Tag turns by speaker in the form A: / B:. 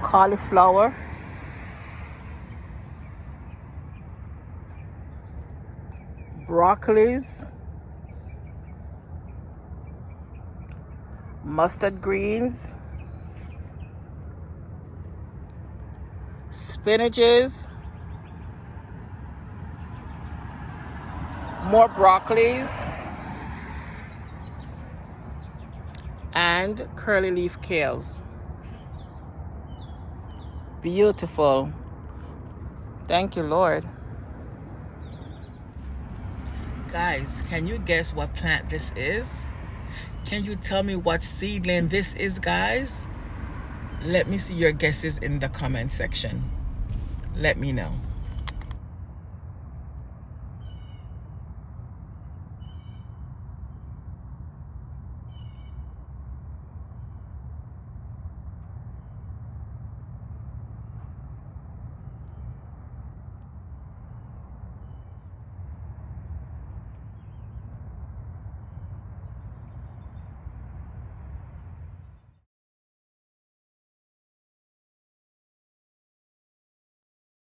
A: cauliflower, broccolis, mustard greens, spinaches, more broccolis, and curly leaf kales. Beautiful. Thank you, Lord. Guys, can you guess what plant this is? Can you tell me what seedling this is, guys? Let me see your guesses in the comment section. Let me know.